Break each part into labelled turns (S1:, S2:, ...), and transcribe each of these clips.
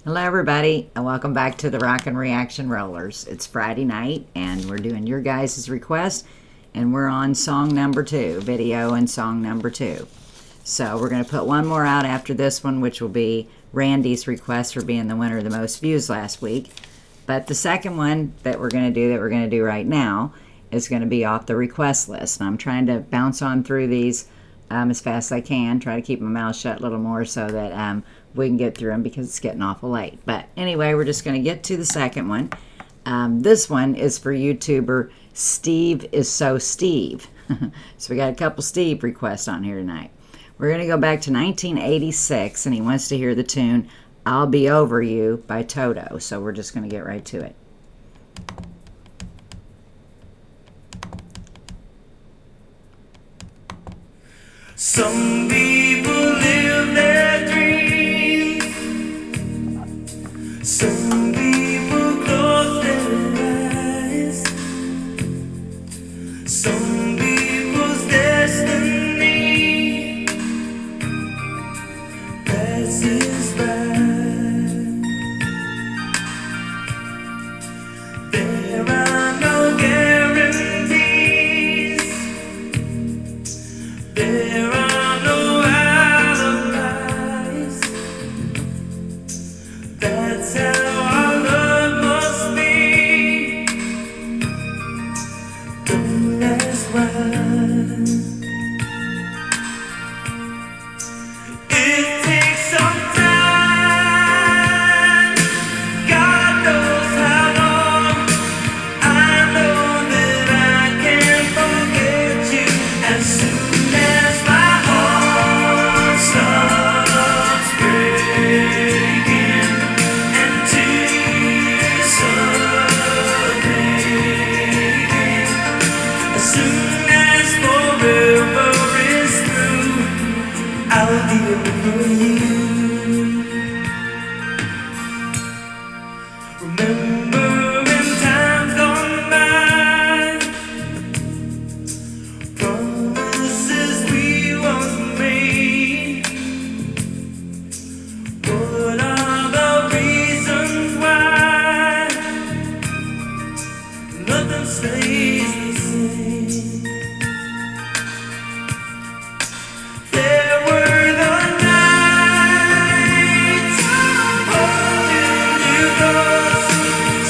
S1: Hello, everybody, and welcome back to the Rockin' Reaction Rollers. It's Friday night, and we're doing your guys' request, and we're on song number 2, video and song number 2. So we're going to put one more out after this one, which will be Randy's request for being the winner of the most views last week. But the second one that we're going to do right now is going to be off the request list. And I'm trying to bounce on through these as fast as I can, try to keep my mouth shut a little more so that we can get through them because it's getting awful late. But anyway, we're just going to get to the second one. This one is for YouTuber Steve is So Steve. So we got a couple Steve requests on here tonight. We're going to go back to 1986, and he wants to hear the tune I'll Be Over You by Toto. So we're just going to get right to it.
S2: Some people live their dreams. Some people close their eyes. Some people's destiny passes by. There are no guarantees. There are that's how our love must be. Don't ask why. It takes some time. God knows how long. I know that I can't forget you as soon as my heart starts breaking. As soon as forever is through, I'll be over you. Remembering times gone by, promises we once made. What are the reasons why nothing stays the same? There were the nights holding you close.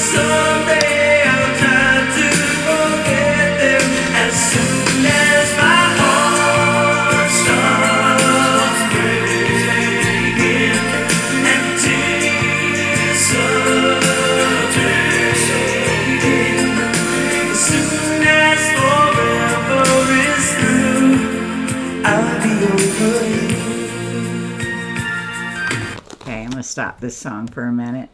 S2: Someday I'll try to forget them as soon as my heart starts breaking and tears start draining. As soon as forever is through, I'll be over you.
S1: Okay, I'm going to stop this song for a minute.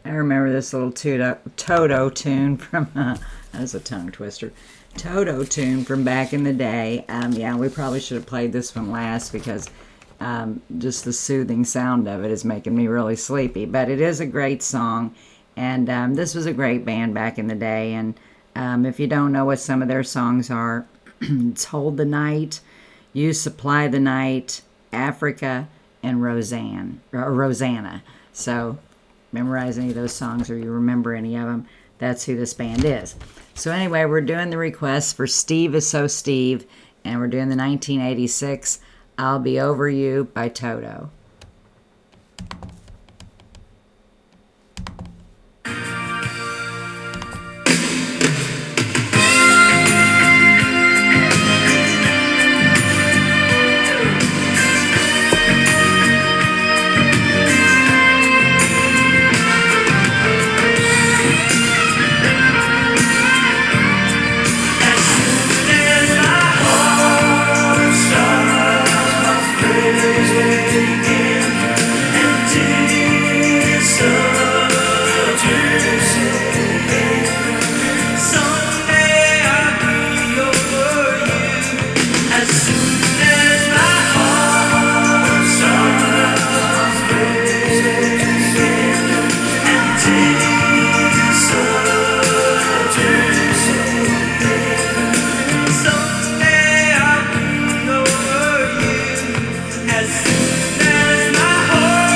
S1: I remember this little Toto tune from, that was a tongue twister, Toto tune from back in the day. Yeah, we probably should have played this one last because just the soothing sound of it is making me really sleepy. But it is a great song, and this was a great band back in the day. And if you don't know what some of their songs are, it's Hold the Night, You Supply the Night, Africa, and Rosanna. So memorize any of those songs or you remember any of them, that's who this band is. So anyway, we're doing the request for Steve is So Steve, and we're doing the 1986 I'll Be Over You by Toto.
S2: As soon as my heart starts breaking and tears start dripping, someday I'll be over you. As soon as my heart starts breaking and tears start dripping, someday I'll be over you. As soon as my heart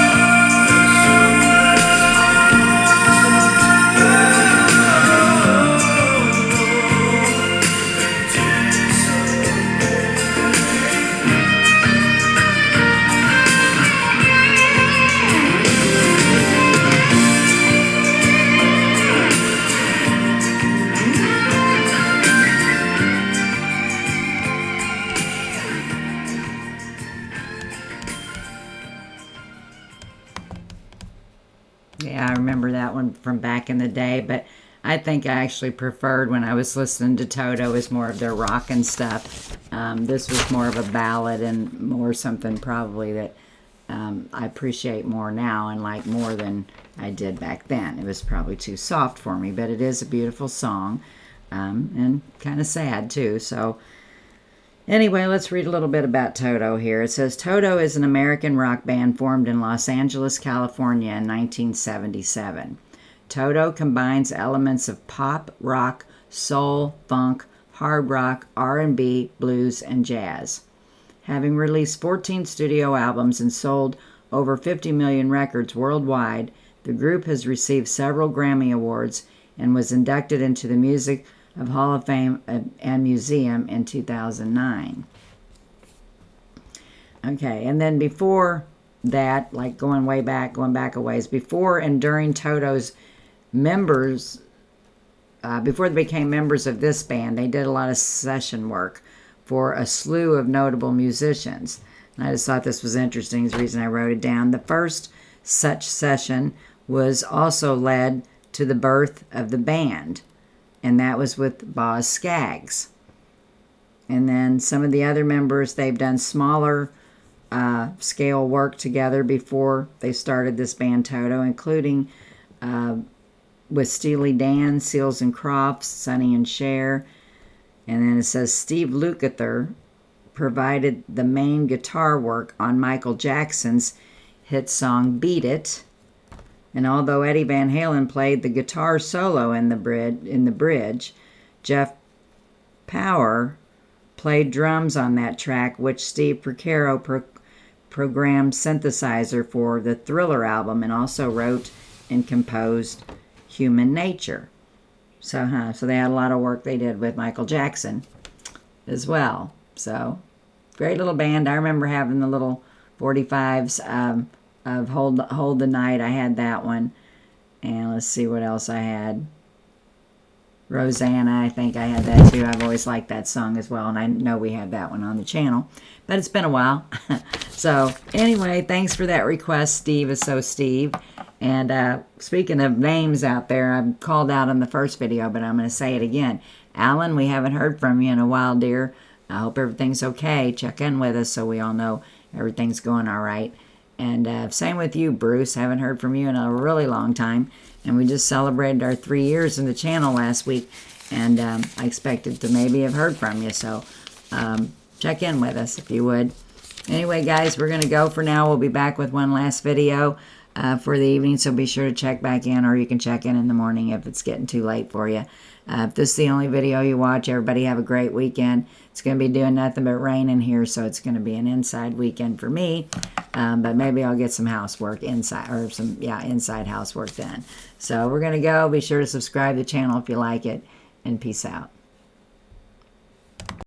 S1: Yeah, I remember that one from back in the day, but I think I actually preferred when I was listening to Toto is more of their rockin' stuff. This was more of a ballad and more something probably that I appreciate more now and like more than I did back then. It was probably too soft for me, but it is a beautiful song and kind of sad too. So anyway, let's read a little bit about Toto here. It says Toto is an American rock band formed in Los Angeles, California in 1977. Toto combines elements of pop, rock, soul, funk, hard rock, R&B, blues, and jazz. Having released 14 studio albums and sold over 50 million records worldwide, the group has received several Grammy Awards and was inducted into the Music of Hall of Fame and Museum in 2009. Okay, and then before that, like going back a ways, before and during Toto's members, before they became members of this band, they did a lot of session work for a slew of notable musicians. And I just thought this was interesting, is the reason I wrote it down. The first such session was also led to the birth of the band, and that was with Boz Scaggs. And then some of the other members, they've done smaller scale work together before they started this band Toto, including with Steely Dan, Seals and Crofts, Sonny and Cher. And then it says Steve Lukather provided the main guitar work on Michael Jackson's hit song Beat It. And although Eddie Van Halen played the guitar solo in the bridge, Jeff Power played drums on that track, which Steve Porcaro programmed synthesizer for the Thriller album, and also wrote and composed Human Nature. So they had a lot of work they did with Michael Jackson as well. So great little band. I remember having the little 45s of Hold the Night. I had that one. And let's see what else I had. Rosanna, I think I had that too. I've always liked that song as well, and I know we have that one on the channel, but it's been a while. So anyway, thanks for that request, Steve is so Steve. And speaking of names out there, I've called out in the first video, but I'm going to say it again. Alan, we haven't heard from you in a while, dear. I hope everything's okay. Check in with us so we all know everything's going all right. And same with you, Bruce. Haven't heard from you in a really long time. And we just celebrated our 3 years in the channel last week. And I expected to maybe have heard from you. So check in with us if you would. Anyway, guys, we're going to go for now. We'll be back with one last video for the evening. So be sure to check back in, or you can check in the morning if it's getting too late for you. If this is the only video you watch, everybody have a great weekend. It's going to be doing nothing but raining here, so it's going to be an inside weekend for me. But maybe I'll get some housework inside, or inside housework done. So we're going to go. Be sure to subscribe to the channel if you like it, and peace out.